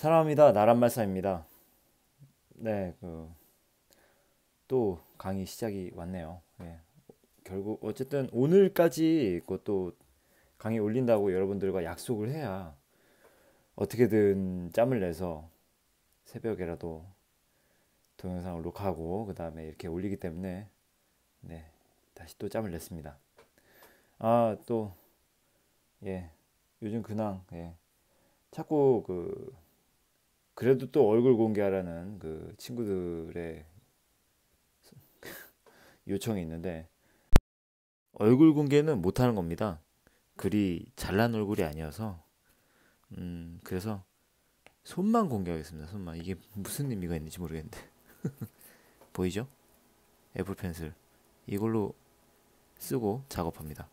사랑합니다. 나란말싸입니다. 네, 또 강의 시작이 왔네요. 네, 결국 어쨌든 오늘까지 그것도 강의 올린다고 여러분들과 약속을 해야 어떻게든 짬을 내서 새벽에라도 동영상을 녹화하고 그 다음에 이렇게 올리기 때문에 네, 다시 또 짬을 냈습니다. 아, 또 예, 요즘 근황 자꾸 그래도 또 얼굴 공개하라는 그 친구들의 요청이 있는데 얼굴 공개는 못하는 겁니다. 그리 잘난 얼굴이 아니어서 그래서 손만 공개하겠습니다. 손만. 이게 무슨 의미가 있는지 모르겠는데 보이죠? 애플 펜슬 이걸로 쓰고 작업합니다.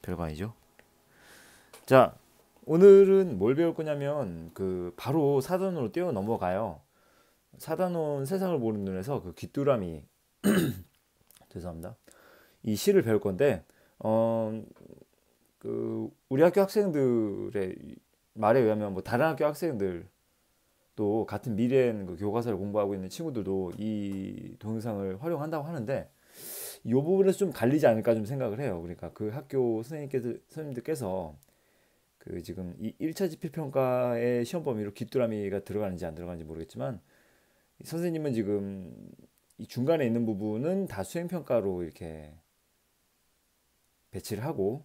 별거 아니죠? 자, 오늘은 뭘 배울 거냐면 바로 사단으로 뛰어 넘어가요. 사단원 세상을 보는 눈에서 그 귀뚜라미 죄송합니다. 이 시를 배울 건데 어, 우리 학교 학생들의 말에 의하면 뭐 다른 학교 학생들 또 같은 미래엔 그 교과서를 공부하고 있는 친구들도 이 동영상을 활용한다고 하는데 이 부분에서 좀 갈리지 않을까 좀 생각을 해요. 그러니까 그 학교 선생님들께서 그 지금 이 1차 지필평가의 시험 범위로 귀뚜라미가 들어가는지 안 들어가는지 모르겠지만 선생님은 지금 이 중간에 있는 부분은 다 수행평가로 이렇게 배치를 하고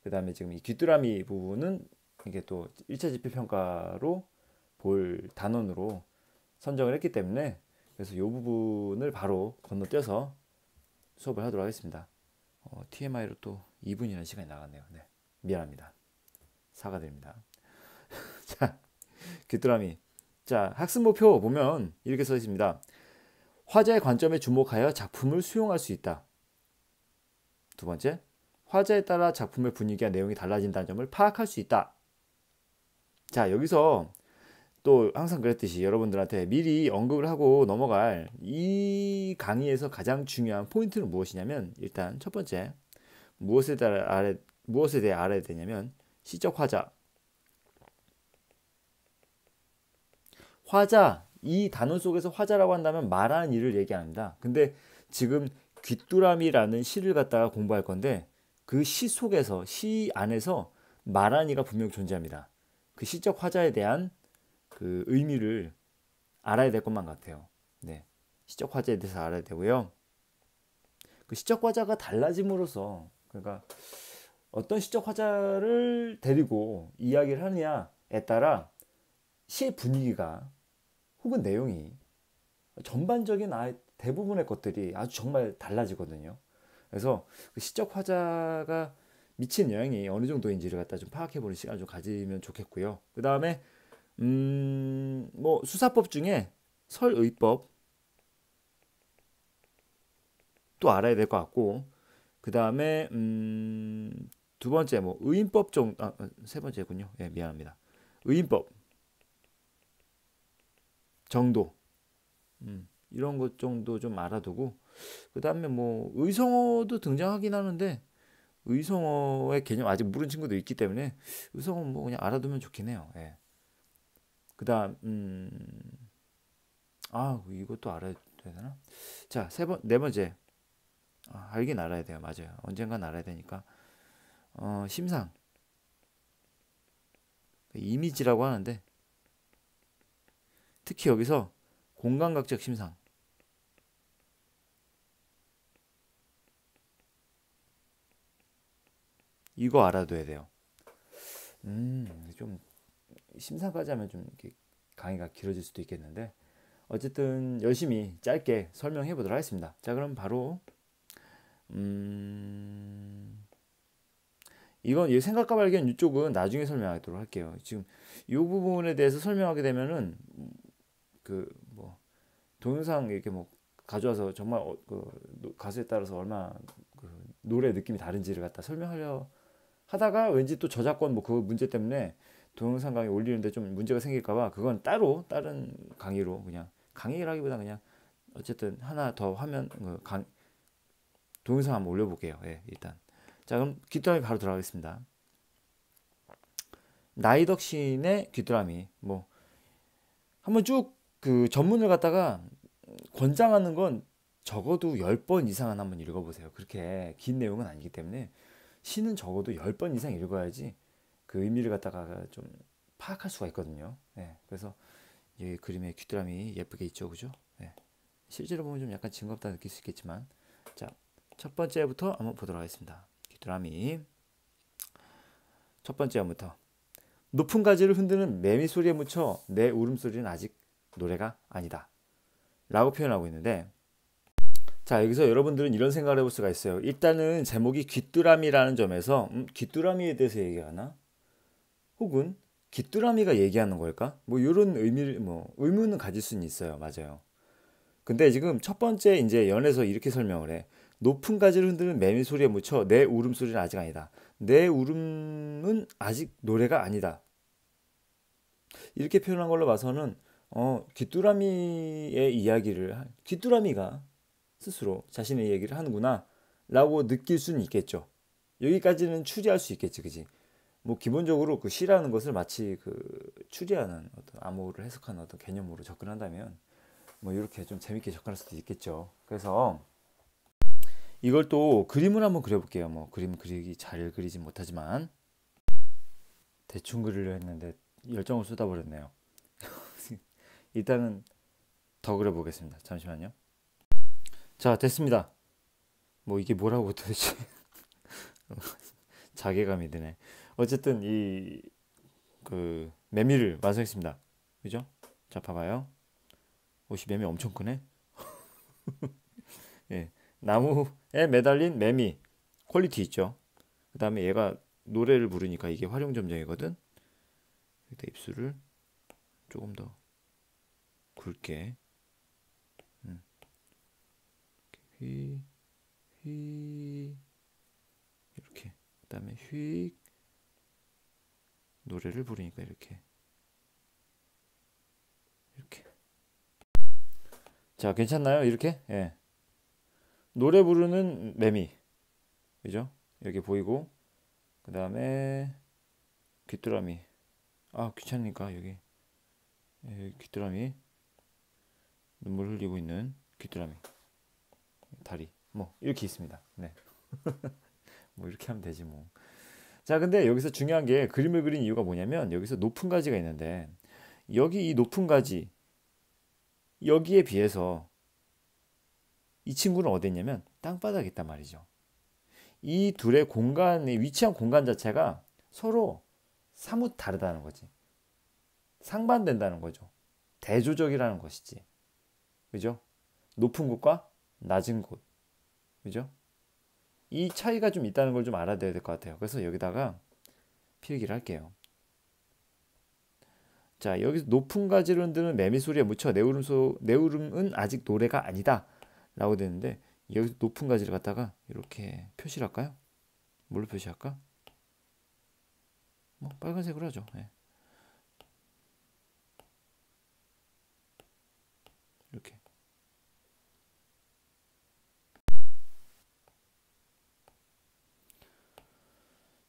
그 다음에 지금 이 귀뚜라미 부분은 이게 또 1차 지필평가로 볼 단원으로 선정을 했기 때문에 그래서 이 부분을 바로 건너뛰어서 수업을 하도록 하겠습니다. TMI로 또 2분이라는 시간이 나갔네요. 네, 미안합니다. 사과드립니다. 자, 귀뚜라미. 자, 학습 목표 보면 이렇게 써 있습니다. 화자의 관점에 주목하여 작품을 수용할 수 있다. 두 번째, 화자에 따라 작품의 분위기와 내용이 달라진다는 점을 파악할 수 있다. 자, 여기서 또 항상 그랬듯이 여러분들한테 미리 언급을 하고 넘어갈 이 강의에서 가장 중요한 포인트는 무엇이냐면 일단 첫 번째 무엇에 대해 알아야 되냐면 시적 화자. 화자 이 단어 속에서 화자라고 한다면 말하는 일을 얘기합니다. 근데 지금 귀뚜라미라는 시를 갖다가 공부할 건데 그 시 속에서 시 안에서 말하니가 분명 존재합니다. 그 시적 화자에 대한 그 의미를 알아야 될 것만 같아요. 네. 시적 화자에 대해서 알아야 되고요. 그 시적 화자가 달라짐으로써 그러니까 어떤 시적 화자를 데리고 이야기를 하느냐에 따라 시의 분위기가 혹은 내용이 전반적인 대부분의 것들이 아주 정말 달라지거든요. 그래서 그 시적 화자가 미친 영향이 어느 정도인지를 갖다 좀 파악해보는 시간을 좀 가지면 좋겠고요. 그 다음에 뭐 수사법 중에 설의법 또 알아야 될 것 같고 그 다음에 두 번째 뭐 의인법 세 번째군요. 예, 미안합니다. 의인법 정도 이런 것 정도 좀 알아두고 그 다음에 뭐 의성어도 등장하긴 하는데 의성어의 개념 아직 모르는 친구도 있기 때문에 의성어 뭐 그냥 알아두면 좋긴 해요. 예. 그 다음 이것도 알아야 되나? 자, 네 번째 알긴 알아야 돼요. 맞아요. 언젠간 알아야 되니까 심상 이미지라고 하는데 특히 여기서 공감각적 심상 이거 알아둬야 돼요. 좀 심상까지 하면 좀 이렇게 강의가 길어질 수도 있겠는데 어쨌든 열심히 짧게 설명해 보도록 하겠습니다. 자, 그럼 바로 이건 이 생각과 발견 이쪽은 나중에 설명하도록 할게요. 지금 이 부분에 대해서 설명하게 되면은 뭐 동영상 이렇게 뭐 가져와서 정말 가수에 따라서 얼마 노래 느낌이 다른지를 갖다 설명하려 하다가 왠지 또 저작권 뭐 그 문제 때문에 동영상 강의 올리는데 좀 문제가 생길까봐 그건 따로 다른 강의로 그냥 강의라기보다 그냥 어쨌든 하나 더 화면 동영상 한번 올려볼게요. 예, 일단 자, 그럼 귀뚜라미 바로 들어가겠습니다. 나이덕신의 귀뚜라미. 뭐 한번 쭉 그 전문을 갖다가 권장하는 건 적어도 10번 이상은 한번 읽어보세요. 그렇게 긴 내용은 아니기 때문에 시는 적어도 10번 이상 읽어야지 그 의미를 갖다가 좀 파악할 수가 있거든요. 예, 그래서 이 그림의 귀뚜라미 예쁘게 있죠, 그죠? 예, 실제로 보면 좀 약간 징겁다 느낄 수 있겠지만, 자, 첫 번째부터 한번 보도록 하겠습니다. 귀뚜라미 첫 번째부터 높은 가지를 흔드는 매미 소리에 묻혀 내 울음소리는 아직 노래가 아니다 라고 표현하고 있는데, 자, 여기서 여러분들은 이런 생각을 해볼 수가 있어요. 일단은 제목이 귀뚜라미라는 점에서 귀뚜라미에 대해서 얘기하나? 혹은 귀뚜라미가 얘기하는 걸까? 뭐 이런 의미를 뭐 의문은 가질 수는 있어요. 맞아요. 근데 지금 첫 번째 이제 연에서 이렇게 설명을 해. 높은 가지를 흔드는 매미 소리에 묻혀 내 울음소리는 아직 아니다. 내 울음은 아직 노래가 아니다. 이렇게 표현한 걸로 봐서는 귀뚜라미의 이야기를 귀뚜라미가 스스로 자신의 얘기를 하는구나 라고 느낄 수는 있겠죠. 여기까지는 추리할 수 있겠지, 그지? 뭐 기본적으로 그 시라는 것을 마치 그 추리하는 어떤 암호를 해석하는 어떤 개념으로 접근한다면 뭐 이렇게 좀 재밌게 접근할 수도 있겠죠. 그래서 이걸 또 그림을 한번 그려볼게요. 뭐 그림 그리기 잘 그리지 못하지만 대충 그리려 했는데 열정을 쏟아버렸네요. 일단은 더 그려보겠습니다. 잠시만요. 자, 됐습니다. 뭐 이게 뭐라고 도대체 자괴감이 드네. 어쨌든 이 그 매미를 완성했습니다. 그죠? 자, 봐봐요. 옷이 매미 엄청 크네. 예, 나무에 매달린 매미 퀄리티 있죠. 그 다음에 얘가 노래를 부르니까 이게 활용점정이거든. 일단 입술을 조금 더 굵게 휘, 휘 이렇게. 그 다음에 휙 노래를 부르니까 이렇게 이렇게. 자, 괜찮나요? 이렇게? 예. 노래 부르는 매미, 그죠? 여기 보이고, 그 다음에 귀뚜라미. 아, 귀찮으니까 여기 귀뚜라미 눈물 흘리고 있는 귀뚜라미 다리 뭐 이렇게 있습니다. 네. 뭐 이렇게 하면 되지 뭐. 자, 근데 여기서 중요한 게 그림을 그린 이유가 뭐냐면 여기서 높은 가지가 있는데 여기 이 높은 가지 여기에 비해서 이 친구는 어디 있냐면 땅바닥에 있단 말이죠. 이 둘의 공간에 위치한 공간 자체가 서로 사뭇 다르다는 거지. 상반된다는 거죠. 대조적이라는 것이지. 그죠? 높은 곳과 낮은 곳. 그죠? 이 차이가 좀 있다는 걸 좀 알아야 될 것 같아요. 그래서 여기다가 필기를 할게요. 자, 여기서 높은 가지를 흔드는 매미 소리에 묻혀 내 울음은 아직 노래가 아니다 라고 되는데, 여기서 높은 가지를 갖다가 이렇게 표시를 할까요? 뭘로 표시할까? 뭐 빨간색으로 하죠. 네. 이렇게.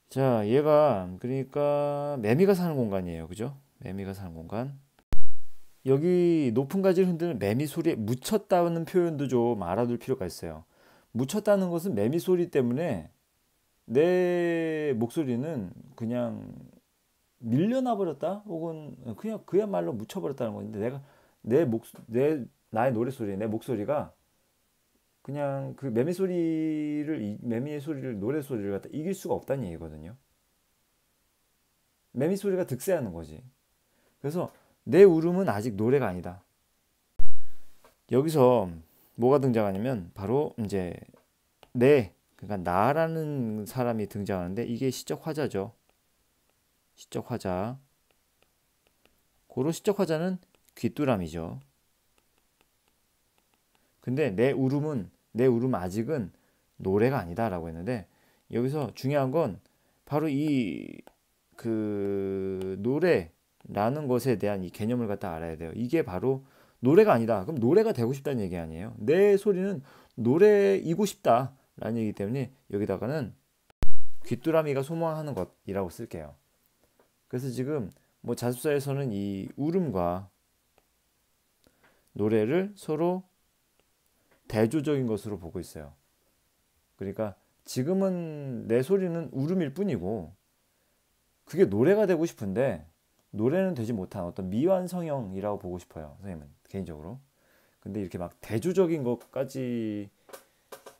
자, 얘가 그러니까 매미가 사는 공간이에요. 그죠? 매미가 사는 공간. 여기 높은 가지를 흔드는 매미 소리에 묻혔다는 표현도 좀 알아둘 필요가 있어요. 묻혔다는 것은 매미 소리 때문에 내 목소리는 그냥 밀려나 버렸다 혹은 그냥 그야말로 묻혀버렸다는 건데, 내가 나의 노래소리, 내 목소리가 그냥 그 매미의 소리를 노래소리를 갖다 이길 수가 없다는 얘기거든요. 매미 소리가 득세하는 거지. 그래서 내 울음은 아직 노래가 아니다. 여기서 뭐가 등장하냐면 바로 이제 그러니까 나라는 사람이 등장하는데, 이게 시적 화자죠. 시적 화자. 고로 시적 화자는 귀뚜라미죠. 근데 내 울음 아직은 노래가 아니다라고 했는데, 여기서 중요한 건 바로 이 그 노래라는 것에 대한 이 개념을 갖다 알아야 돼요. 이게 바로 노래가 아니다. 그럼 노래가 되고 싶다는 얘기 아니에요. 내 소리는 노래이고 싶다라는 얘기이기 때문에 여기다가는 귀뚜라미가 소망하는 것이라고 쓸게요. 그래서 지금 뭐 자습서에서는 이 울음과 노래를 서로 대조적인 것으로 보고 있어요. 그러니까 지금은 내 소리는 울음일 뿐이고 그게 노래가 되고 싶은데 노래는 되지 못한 어떤 미완성형이라고 보고 싶어요. 선생님은 개인적으로. 근데 이렇게 막 대조적인 것까지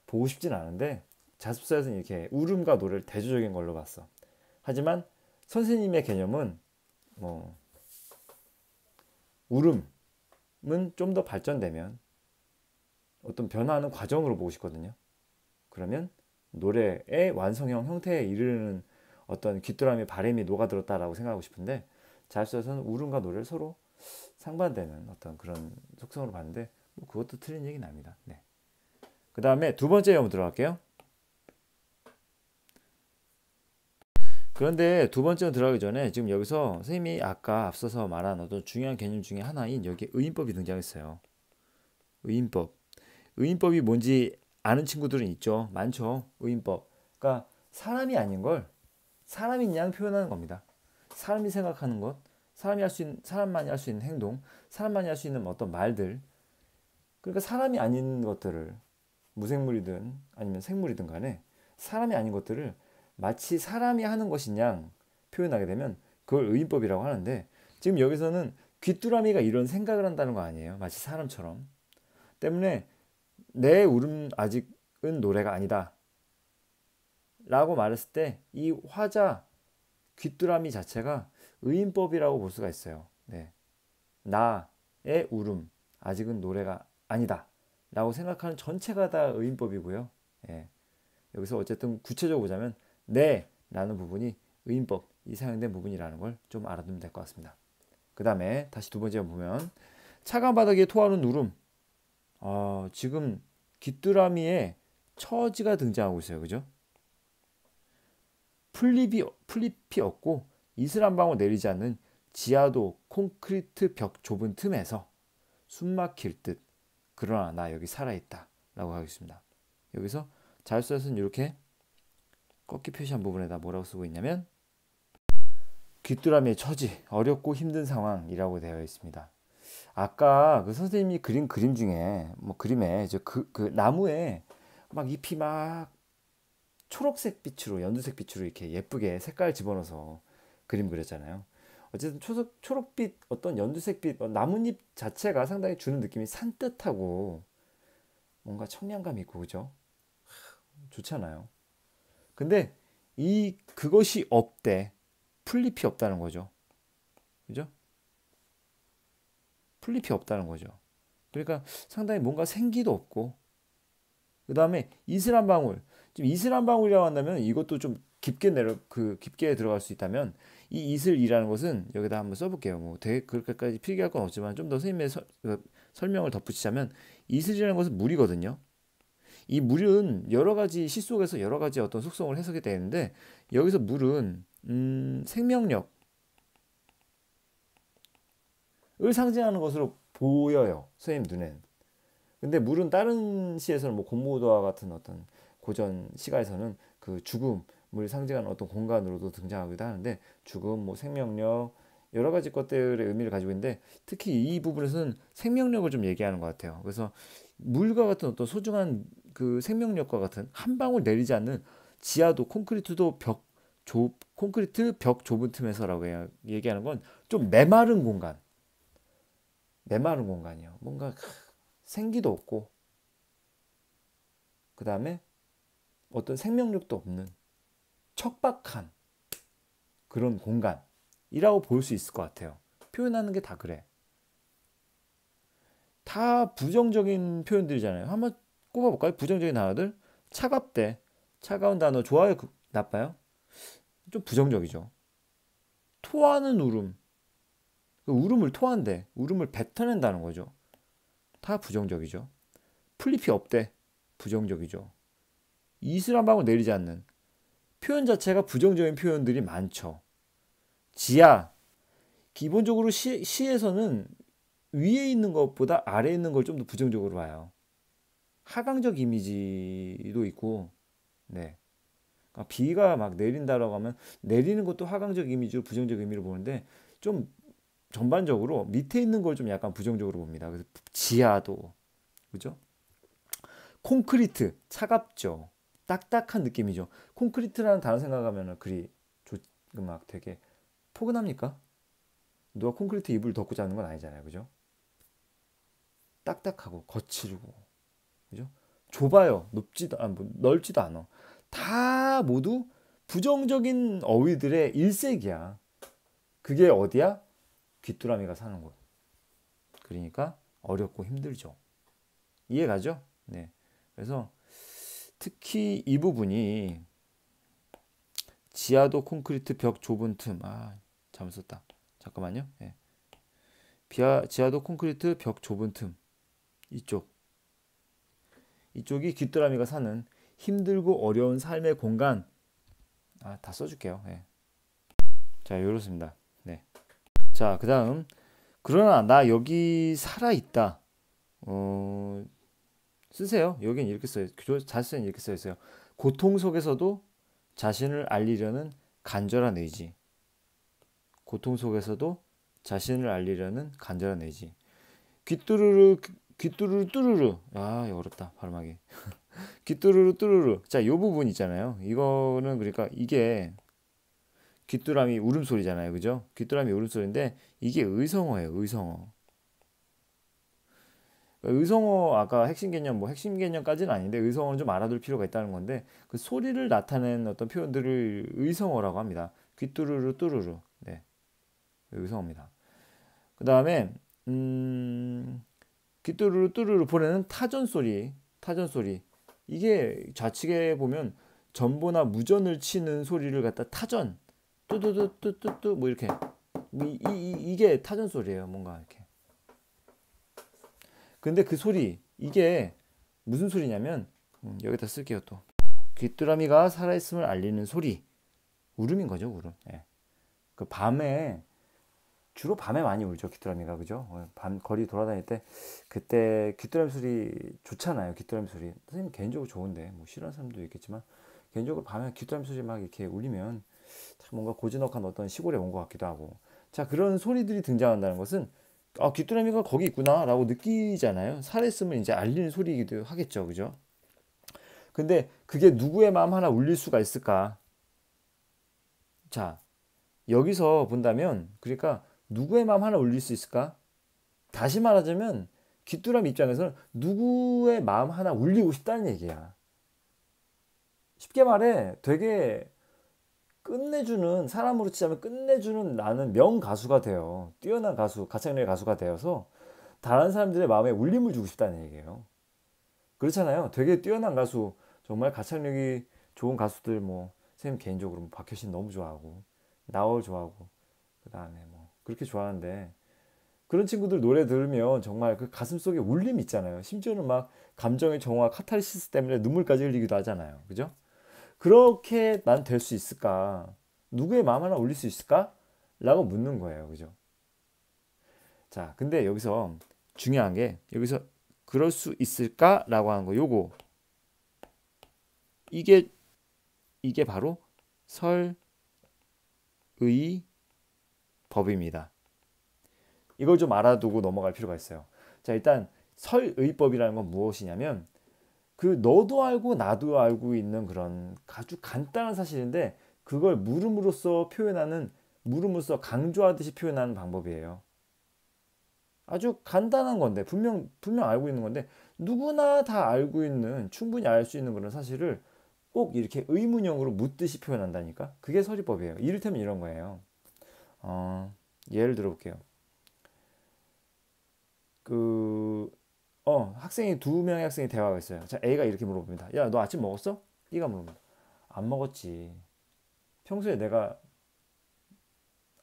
보고 싶진 않은데 자습서에서는 이렇게 울음과 노래를 대조적인 걸로 봤어. 하지만 선생님의 개념은 뭐 울음은 좀 더 발전되면 어떤 변화하는 과정으로 보고 싶거든요. 그러면 노래의 완성형 형태에 이르는 어떤 귀뚜라미 바램이 녹아들었다라고 생각하고 싶은데 자습서에서는 울음과 노래를 서로 상반되는 어떤 그런 속성으로 봤는데 뭐 그것도 틀린 얘기는 아닙니다. 네. 그 다음에 두 번째 영어 들어갈게요. 그런데 두 번째로 들어가기 전에 지금 여기서 선생님이 아까 앞서서 말한 어떤 중요한 개념 중에 하나인 여기 의인법이 등장했어요. 의인법. 의인법이 뭔지 아는 친구들은 있죠. 많죠. 의인법. 그러니까 사람이 아닌 걸 사람인 양 표현하는 겁니다. 사람이 생각하는 것, 사람만이 할 수 있는 행동, 사람만이 할 수 있는 어떤 말들. 그러니까 사람이 아닌 것들을 무생물이든 아니면 생물이든 간에 사람이 아닌 것들을 마치 사람이 하는 것인 양 표현하게 되면 그걸 의인법이라고 하는데 지금 여기서는 귀뚜라미가 이런 생각을 한다는 거 아니에요. 마치 사람처럼. 때문에 내 울음 아직은 노래가 아니다 라고 말했을 때 이 화자 귀뚜라미 자체가 의인법이라고 볼 수가 있어요. 네. 나의 울음 아직은 노래가 아니다 라고 생각하는 전체가 다 의인법이고요. 예. 여기서 어쨌든 구체적으로 보자면 네 라는 부분이 의인법이 사용된 부분이라는 걸 좀 알아두면 될 것 같습니다. 그 다음에 다시 두 번째 보면 차가운 바닥에 토하는 울음. 지금 귀뚜라미의 처지가 등장하고 있어요. 그죠? 풀잎이 없고 이슬 한 방울 내리지 않는 지하도 콘크리트 벽 좁은 틈에서 숨 막힐 듯 그러나 나 여기 살아있다 라고 하겠습니다. 여기서 자습서에서는 이렇게 꺾기 표시한 부분에다 뭐라고 쓰고 있냐면 귀뚜라미의 처지 어렵고 힘든 상황이라고 되어 있습니다. 아까 그 선생님이 그린 그림 중에 뭐 그림에 그 나무에 막 잎이 막 초록색 빛으로 연두색 빛으로 이렇게 예쁘게 색깔 집어넣어서 그림 그렸잖아요. 어쨌든 초록빛 어떤 연두색빛 나뭇잎 자체가 상당히 주는 느낌이 산뜻하고 뭔가 청량감 있고 그죠? 좋잖아요. 근데 그것이 없대. 풀잎이 없다는 거죠. 그죠? 풀잎이 없다는 거죠. 그러니까 상당히 뭔가 생기도 없고 그 다음에 이슬 한 방울. 지금 이슬 한 방울이라고 한다면 이것도 좀 깊게 들어갈 수 있다면 이 이슬이라는 것은 여기다 한번 써볼게요. 뭐 되게 그렇게까지 필기할 건 없지만 좀 더 선생님의 설명을 덧붙이자면 이슬이라는 것은 물이거든요. 이 물은 여러 가지 시 속에서 여러 가지 어떤 속성을 해석이 되는데 여기서 물은 생명력을 상징하는 것으로 보여요. 선생님 눈엔. 근데 물은 다른 시에서는 뭐 곰모도와 같은 어떤 고전 시가에서는 그 죽음을 상징하는 어떤 공간으로도 등장하기도 하는데 죽음, 뭐 생명력 여러 가지 것들의 의미를 가지고 있는데 특히 이 부분에서는 생명력을 좀 얘기하는 것 같아요. 그래서 물과 같은 어떤 소중한 그 생명력과 같은 한 방울 내리지 않는 지하도 콘크리트 벽 좁은 틈에서라고 얘기하는 건 좀 메마른 공간이에요. 뭔가 생기도 없고 그 다음에 어떤 생명력도 없는 척박한 그런 공간이라고 볼 수 있을 것 같아요. 표현하는 게 다 그래. 다 부정적인 표현들이잖아요. 한번 꼽아볼까요? 부정적인 단어들. 차갑대. 차가운 단어 좋아요? 나빠요? 좀 부정적이죠. 토하는 울음. 그 울음을 토한대. 울음을 뱉어낸다는 거죠. 다 부정적이죠. 풀잎이 없대. 부정적이죠. 이슬 한 방울 내리지 않는 표현 자체가 부정적인 표현들이 많죠. 지하. 기본적으로 시에서는 위에 있는 것보다 아래에 있는 걸 좀 더 부정적으로 봐요. 하강적 이미지도 있고, 네. 비가 막 내린다라고 하면 내리는 것도 화강적 이미지로 부정적 의미로 보는데 좀 전반적으로 밑에 있는 걸 좀 약간 부정적으로 봅니다. 그래서 지하도 그죠? 콘크리트 차갑죠. 딱딱한 느낌이죠. 콘크리트라는 단어 생각하면 그리 막 되게 포근합니까? 누가 콘크리트 이불 덮고 자는 건 아니잖아요. 그죠? 딱딱하고 거칠고 그죠? 좁아요. 뭐, 넓지도 않아. 다 모두 부정적인 어휘들의 일색이야. 그게 어디야? 귀뚜라미가 사는 곳. 그러니까 어렵고 힘들죠. 이해가죠? 네. 그래서 특히 이 부분이 지하도 콘크리트 벽 좁은 틈. 잘못 썼다. 잠깐만요. 네. 지하도 콘크리트 벽 좁은 틈. 이쪽이 귀뚜라미가 사는 힘들고 어려운 삶의 공간. 다 써줄게요. 네. 자, 이렇습니다. 네. 자, 그 다음. 그러나 나 여기 살아있다. 쓰세요. 여긴 이렇게 써요. 자세는 이렇게 써 있어요. 고통 속에서도 자신을 알리려는 간절한 의지. 고통 속에서도 자신을 알리려는 간절한 의지. 귀뚜루루 귀뚜루루 뚜루루. 이거 어렵다 발음하기. 귀뚜루루 뚜루루. 자, 요 부분 있잖아요. 이거는 그러니까 이게 귀뚜라미 울음소리잖아요. 그죠? 귀뚜라미 울음소리인데 이게 의성어예요. 의성어. 의성어 아까 핵심 개념 뭐 핵심 개념까지는 아닌데 의성어는 좀 알아둘 필요가 있다는 건데 그 소리를 나타낸 어떤 표현들을 의성어라고 합니다. 귀뚜루루 뚜루루. 네. 의성어입니다. 그 다음에 귀뚜루루 뚜루루 보내는 타전 소리. 이게 좌측에 보면 전보나 무전을 치는 소리를 갖다 타전 뚜두두뚜뚜뚜 뭐 이렇게 이게 타전 소리예요. 뭔가 이렇게. 근데 그 소리 이게 무슨 소리냐면 여기다 쓸게요 또. 귀뚜라미가 살아있음을 알리는 소리. 울음인 거죠, 울음. 예. 그 밤에 주로 밤에 많이 울죠, 귀뚜라미가. 그죠? 밤 거리 돌아다닐 때 그때 귀뚜라미 소리 좋잖아요. 귀뚜라미 소리. 선생님 개인적으로 좋은데 뭐 싫어하는 사람도 있겠지만 개인적으로 밤에 귀뚜라미 소리 막 이렇게 울리면 참 뭔가 고즈넉한 어떤 시골에 온 것 같기도 하고. 자, 그런 소리들이 등장한다는 것은 귀뚜라미가 거기 있구나라고 느끼잖아요. 살아있으면 이제 알리는 소리이기도 하겠죠, 그죠? 근데 그게 누구의 마음 하나 울릴 수가 있을까? 자, 여기서 본다면 그러니까 누구의 마음 하나 울릴 수 있을까? 다시 말하자면 귀뚜라미 입장에서는 누구의 마음 하나 울리고 싶다는 얘기야. 쉽게 말해 되게 끝내주는 사람으로 치자면 끝내주는 나는 명가수가 돼요. 뛰어난 가수, 가창력의 가수가 되어서 다른 사람들의 마음에 울림을 주고 싶다는 얘기예요. 그렇잖아요. 되게 뛰어난 가수, 정말 가창력이 좋은 가수들 뭐 선생님 개인적으로 뭐 박효신 너무 좋아하고 나얼 좋아하고 그 다음에 뭐 그렇게 좋아하는데 그런 친구들 노래 들으면 정말 그 가슴 속에 울림이 있잖아요. 심지어는 막 감정의 정화, 카타르시스 때문에 눈물까지 흘리기도 하잖아요. 그죠? 그렇게 난 될 수 있을까? 누구의 마음 하나 울릴 수 있을까? 라고 묻는 거예요. 그죠? 자, 근데 여기서 중요한 게 여기서 그럴 수 있을까? 라고 하는 거 요거 이게 바로 설의법입니다. 이걸 좀 알아두고 넘어갈 필요가 있어요. 자, 일단 설의법이라는 건 무엇이냐면 그 너도 알고 나도 알고 있는 그런 아주 간단한 사실인데 그걸 물음으로써 강조하듯이 표현하는 방법이에요. 아주 간단한 건데 분명 알고 있는 건데 누구나 다 알고 있는 충분히 알 수 있는 그런 사실을 꼭 이렇게 의문형으로 묻듯이 표현한다니까. 그게 서리법이에요. 이를테면 이런 거예요. 예를 들어볼게요. 학생이 두 명의 학생이 대화가 있어요. 자, A가 이렇게 물어봅니다. 야, 너 아침 먹었어? B가 물어봅니다. 안 먹었지. 평소에 내가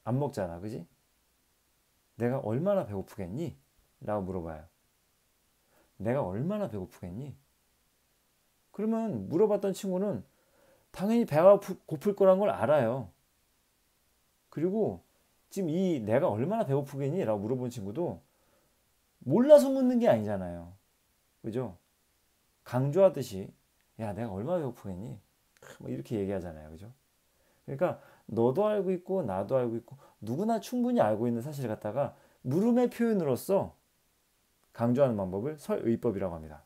안 먹잖아, 그지? 내가 얼마나 배고프겠니? 라고 물어봐요. 내가 얼마나 배고프겠니? 그러면 물어봤던 친구는 당연히 배가 고플 거란 걸 알아요. 그리고 지금 이 내가 얼마나 배고프겠니? 라고 물어본 친구도 몰라서 묻는 게 아니잖아요. 그죠? 강조하듯이 야, 내가 얼마나 배고프겠니? 뭐 이렇게 얘기하잖아요. 그죠? 그러니까 너도 알고 있고 나도 알고 있고 누구나 충분히 알고 있는 사실을 갖다가 물음의 표현으로서 강조하는 방법을 설의법이라고 합니다.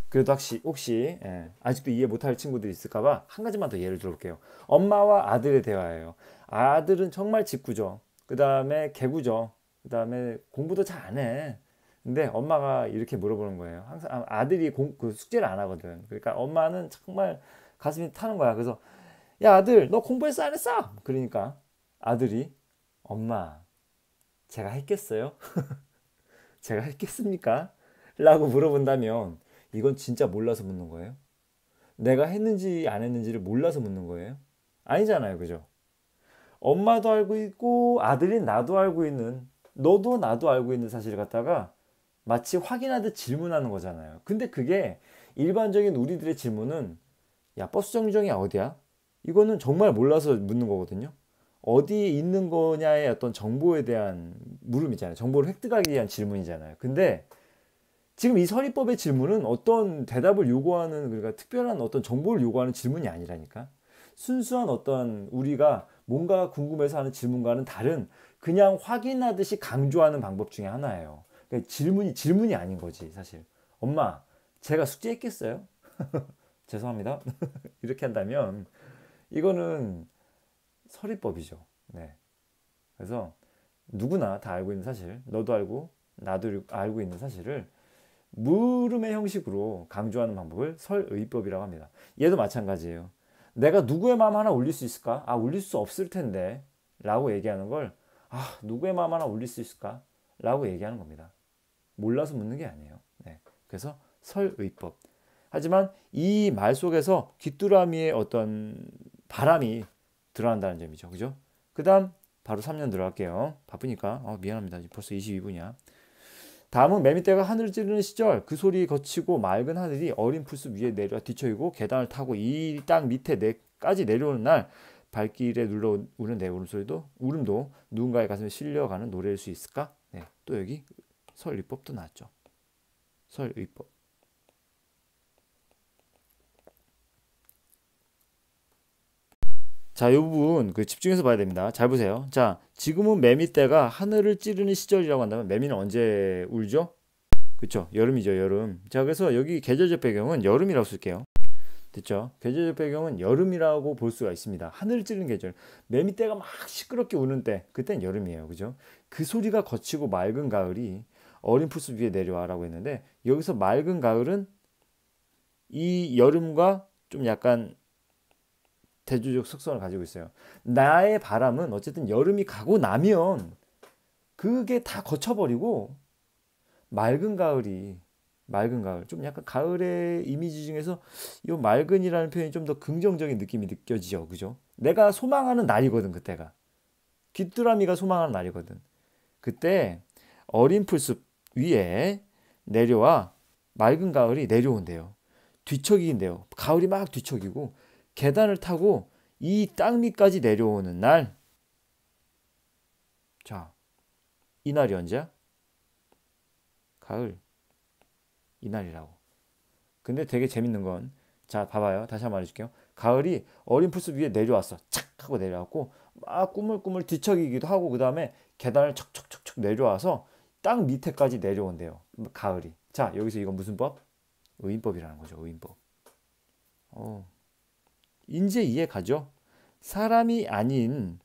그래도 혹시 아직도 이해 못할 친구들이 있을까봐 한 가지만 더 예를 들어볼게요. 엄마와 아들의 대화예요. 아들은 정말 직구죠. 그 다음에 개구죠. 그 다음에 공부도 잘 안 해. 근데 엄마가 이렇게 물어보는 거예요. 항상 아들이 그 숙제를 안 하거든. 그러니까 엄마는 정말 가슴이 타는 거야. 그래서 야 아들 너 공부했어 안 했어? 그러니까 아들이 엄마 제가 했겠어요? 제가 했겠습니까? 라고 물어본다면 이건 진짜 몰라서 묻는 거예요. 내가 했는지 안 했는지를 몰라서 묻는 거예요. 아니잖아요. 그죠? 엄마도 알고 있고 아들인 나도 알고 있는 너도 나도 알고 있는 사실을 갖다가 마치 확인하듯 질문하는 거잖아요. 근데 그게 일반적인 우리들의 질문은 야 버스 정류장이 어디야? 이거는 정말 몰라서 묻는 거거든요. 어디에 있는 거냐의 어떤 정보에 대한 물음이잖아요. 정보를 획득하기 위한 질문이잖아요. 근데 지금 이 서리법의 질문은 어떤 대답을 요구하는 그러니까 특별한 어떤 정보를 요구하는 질문이 아니라니까. 순수한 어떤 우리가 뭔가 궁금해서 하는 질문과는 다른 그냥 확인하듯이 강조하는 방법 중에 하나예요. 그러니까 질문이 아닌 거지 사실. 엄마, 제가 숙제했겠어요? 죄송합니다. 이렇게 한다면 이거는 서리법이죠. 네. 그래서 누구나 다 알고 있는 사실, 너도 알고 나도 알고 있는 사실을 물음의 형식으로 강조하는 방법을 설의법이라고 합니다. 얘도 마찬가지예요. 내가 누구의 마음 하나 울릴 수 있을까? 아, 울릴 수 없을 텐데. 라고 얘기하는 걸, 아, 누구의 마음 하나 울릴 수 있을까? 라고 얘기하는 겁니다. 몰라서 묻는 게 아니에요. 네. 그래서 설의법. 하지만 이 말 속에서 귀뚜라미의 어떤 바람이 드러난다는 점이죠. 그죠? 그 다음, 바로 3년 들어갈게요. 바쁘니까. 미안합니다. 벌써 22분이야. 다음은 매미떼가 하늘을 찌르는 시절 그 소리 거치고 맑은 하늘이 어린 풀숲 위에 내려 뒤처이고 계단을 타고 이 땅 밑에 내까지 내려오는 날 발길에 눌러 우는 내 울음도 누군가의 가슴에 실려가는 노래일 수 있을까? 네, 또 여기 설의법도 나왔죠. 설의법. 자, 이 부분 집중해서 봐야 됩니다. 잘 보세요. 자, 지금은 매미떼가 하늘을 찌르는 시절이라고 한다면 매미는 언제 울죠? 그쵸? 여름이죠, 여름. 자, 그래서 여기 계절적 배경은 여름이라고 쓸게요. 됐죠? 계절적 배경은 여름이라고 볼 수가 있습니다. 하늘 찌르는 계절. 매미떼가 막 시끄럽게 우는 때, 그땐 여름이에요. 그죠? 그 소리가 거치고 맑은 가을이 어린 풀숲 위에 내려와라고 했는데, 여기서 맑은 가을은 이 여름과 좀 약간 대조적 속성을 가지고 있어요. 나의 바람은 어쨌든 여름이 가고 나면 그게 다 거쳐버리고 맑은 가을 좀 약간 가을의 이미지 중에서 이 맑은이라는 표현이 좀 더 긍정적인 느낌이 느껴지죠. 그죠? 내가 소망하는 날이거든. 그때가 귀뚜라미가 소망하는 날이거든. 그때 어린 풀숲 위에 내려와 맑은 가을이 내려온대요. 뒤척이긴데요. 가을이 막 뒤척이고 계단을 타고 이 땅 밑까지 내려오는 날. 자, 이 날이 언제야? 가을. 이날이라고. 근데 되게 재밌는 건, 자, 봐봐요. 다시 한번 말해줄게요. 가을이 어린 풀숲 위에 내려왔어. 착 하고 내려왔고, 막 꾸물꾸물 뒤척이기도 하고, 그 다음에 계단을 척척척척 내려와서 땅 밑에까지 내려온대요. 가을이. 자, 여기서 이건 무슨 법? 의인법이라는 거죠. 의인법. 이제 이해 가죠? 사람이 아닌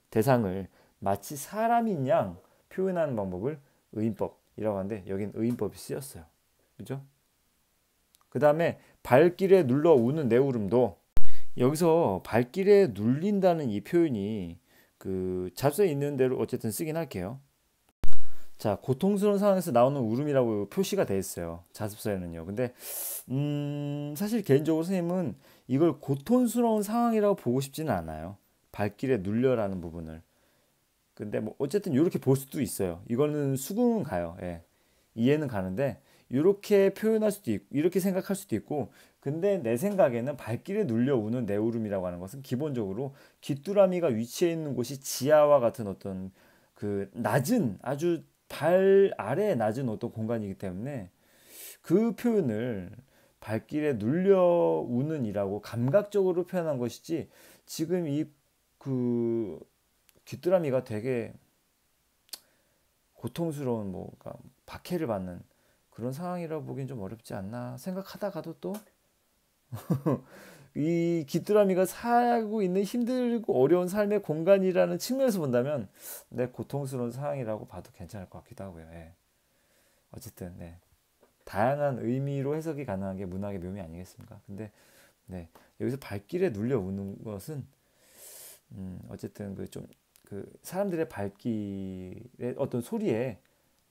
대상을 마치 사람인 양 표현하는 방법을 의인법이라고 하는데, 여긴 의인법이 쓰였어요. 그죠? 그 다음에 발길에 눌러 우는 내 울음도 여기서 발길에 눌린다는 이 표현이 잡서에 있는 대로 어쨌든 쓰긴 할게요. 자, 고통스러운 상황에서 나오는 울음이라고 표시가 돼 있어요. 자습서에는요. 근데 사실 개인적으로 선생님은 이걸 고통스러운 상황이라고 보고 싶지는 않아요. 발길에 눌려라는 부분을. 근데 뭐 어쨌든 이렇게 볼 수도 있어요. 이거는 수긍은 가요. 예. 이해는 가는데 이렇게 표현할 수도 있고 이렇게 생각할 수도 있고, 근데 내 생각에는 발길에 눌려 우는 내 울음이라고 하는 것은 기본적으로 귀뚜라미가 위치해 있는 곳이 지하와 같은 어떤 낮은 아주 발 아래 낮은 어떤 공간이기 때문에 그 표현을 발길에 눌려 우는 이라고 감각적으로 표현한 것이지 지금 이 그 귀뚜라미가 되게 고통스러운 뭐가 박해를 받는 그런 상황이라고 보기엔 좀 어렵지 않나 생각하다가도 또 이 귀뚜라미가 살고 있는 힘들고 어려운 삶의 공간이라는 측면에서 본다면 네, 고통스러운 상황이라고 봐도 괜찮을 것 같기도 하고요. 예. 어쨌든 네. 다양한 의미로 해석이 가능한 게 문학의 묘미 아니겠습니까? 근데 네, 여기서 발길에 눌려 오는 것은 어쨌든 그 좀 그 사람들의 발길의 어떤 소리에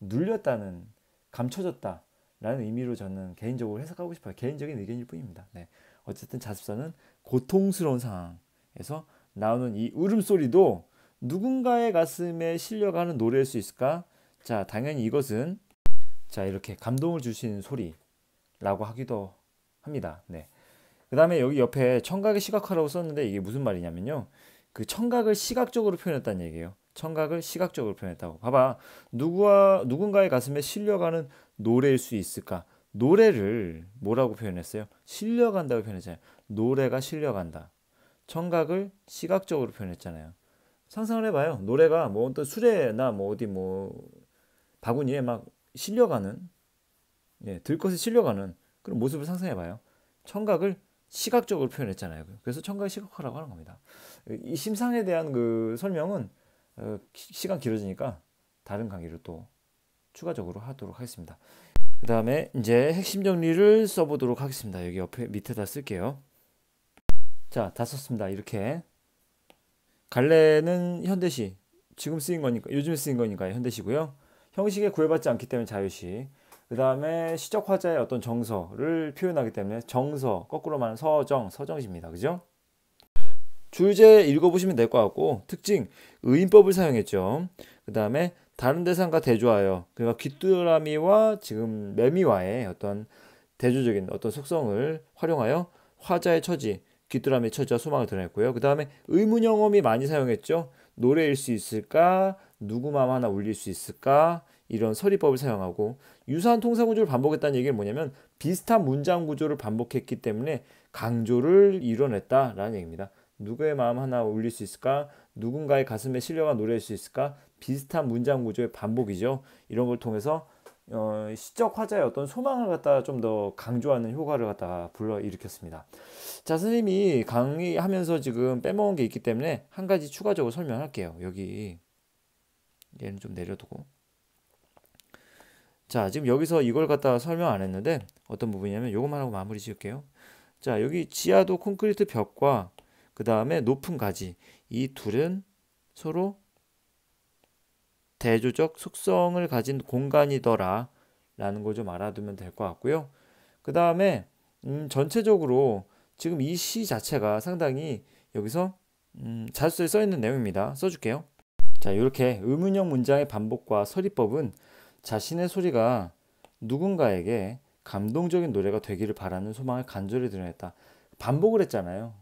눌렸다는 감춰졌다라는 의미로 저는 개인적으로 해석하고 싶어요. 개인적인 의견일 뿐입니다. 네. 어쨌든 자습서는 고통스러운 상황에서 나오는 이 울음소리도 누군가의 가슴에 실려가는 노래일 수 있을까? 자, 당연히 이것은 자, 이렇게 감동을 주시는 소리라고 하기도 합니다. 네. 그 다음에 여기 옆에 청각의 시각화라고 썼는데 이게 무슨 말이냐면요. 그 청각을 시각적으로 표현했다는 얘기예요. 청각을 시각적으로 표현했다고. 봐봐. 누군가의 가슴에 실려가는 노래일 수 있을까? 노래를 뭐라고 표현했어요? 실려간다고 표현했잖아요. 노래가 실려간다. 청각을 시각적으로 표현했잖아요. 상상을 해봐요. 노래가 뭐 어떤 수레나 뭐 어디 뭐 바구니에 막 실려가는, 예, 들것에 실려가는 그런 모습을 상상해봐요. 청각을 시각적으로 표현했잖아요. 그래서 청각의 시각화라고 하는 겁니다. 이 심상에 대한 그 설명은 시간 길어지니까 다른 강의를 또 추가적으로 하도록 하겠습니다. 그 다음에 이제 핵심 정리를 써보도록 하겠습니다. 여기 옆에 밑에다 쓸게요. 자, 다 썼습니다. 이렇게 갈래는 현대시, 지금 쓰인 거니까 요즘 쓰인 거니까 현대시고요. 형식에 구애받지 않기 때문에 자유시. 그 다음에 시적 화자의 어떤 정서를 표현하기 때문에 정서, 거꾸로 말하면 서정시입니다. 그죠? 주제 읽어보시면 될 것 같고, 특징, 의인법을 사용했죠. 그 다음에 다른 대상과 대조하여, 그러니까 귀뚜라미와 지금 매미와의 어떤 대조적인 어떤 속성을 활용하여 화자의 처지, 귀뚜라미의 처지와 소망을 드러냈고요. 그 다음에 의문영어미 많이 사용했죠. 노래일 수 있을까? 누구 마음 하나 울릴 수 있을까? 이런 서리법을 사용하고, 유사한 통사 구조를 반복했다는 얘기는 뭐냐면 비슷한 문장 구조를 반복했기 때문에 강조를 이뤄냈다라는 얘기입니다. 누구의 마음 하나 울릴 수 있을까? 누군가의 가슴에 실려가 노래할 수 있을까? 비슷한 문장 구조의 반복이죠. 이런 걸 통해서 시적 화자의 어떤 소망을 갖다가 좀 더 강조하는 효과를 갖다가 불러일으켰습니다. 자, 선생님이 강의하면서 지금 빼먹은 게 있기 때문에 한 가지 추가적으로 설명할게요. 여기 얘는 좀 내려두고. 자, 지금 여기서 이걸 갖다가 설명 안 했는데 어떤 부분이냐면 이것만 하고 마무리 지을게요. 자, 여기 지하도 콘크리트 벽과 그 다음에 높은 가지, 이 둘은 서로 대조적 속성을 가진 공간이더라 라는 걸 좀 알아두면 될 것 같고요. 그 다음에 전체적으로 지금 이 시 자체가 상당히 여기서 자습서에 써있는 내용입니다. 써줄게요. 자, 이렇게 의문형 문장의 반복과 서리법은 자신의 소리가 누군가에게 감동적인 노래가 되기를 바라는 소망을 간절히 드러냈다. 반복을 했잖아요.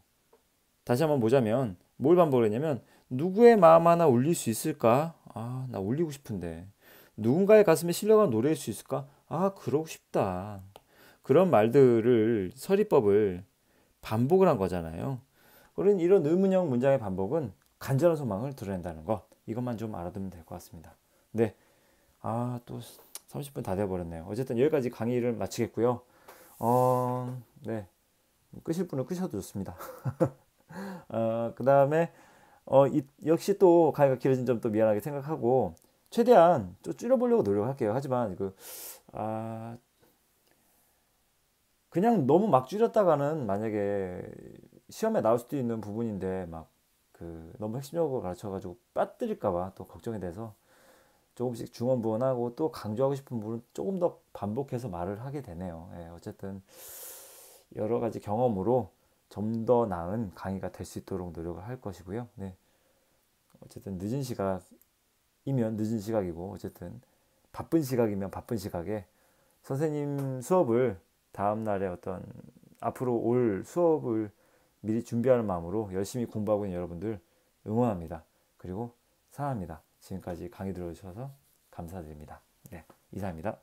다시 한번 보자면 뭘 반복을 했냐면 누구의 마음 하나 울릴 수 있을까? 아, 나 울리고 싶은데. 누군가의 가슴에 실려가는 노래일 수 있을까? 아, 그러고 싶다. 그런 말들을 서리법을 반복을 한 거잖아요. 그런 이런 의문형 문장의 반복은 간절한 소망을 드러낸다는 것. 이것만 좀 알아두면 될 것 같습니다. 네. 아, 또 30분 다 돼버렸네요. 어쨌든 여기까지 강의를 마치겠고요. 네. 끄실 분은 끄셔도 좋습니다. 그 다음에 역시 또 강의가 길어진 점 또 미안하게 생각하고 최대한 좀 줄여보려고 노력할게요. 하지만 그냥 너무 막 줄였다가는 만약에 시험에 나올 수도 있는 부분인데 막 너무 핵심적으로 가르쳐가지고 빠뜨릴까봐 또 걱정이 돼서 조금씩 중언부언하고 또 강조하고 싶은 부분은 조금 더 반복해서 말을 하게 되네요. 예, 어쨌든 여러 가지 경험으로 좀 더 나은 강의가 될 수 있도록 노력을 할 것이고요. 네. 어쨌든 늦은 시각이면 늦은 시각이고 어쨌든 바쁜 시각이면 바쁜 시각에 선생님 수업을 다음 날에 어떤 앞으로 올 수업을 미리 준비하는 마음으로 열심히 공부하고 있는 여러분들 응원합니다. 그리고 사랑합니다. 지금까지 강의 들어주셔서 감사드립니다. 네, 이상입니다.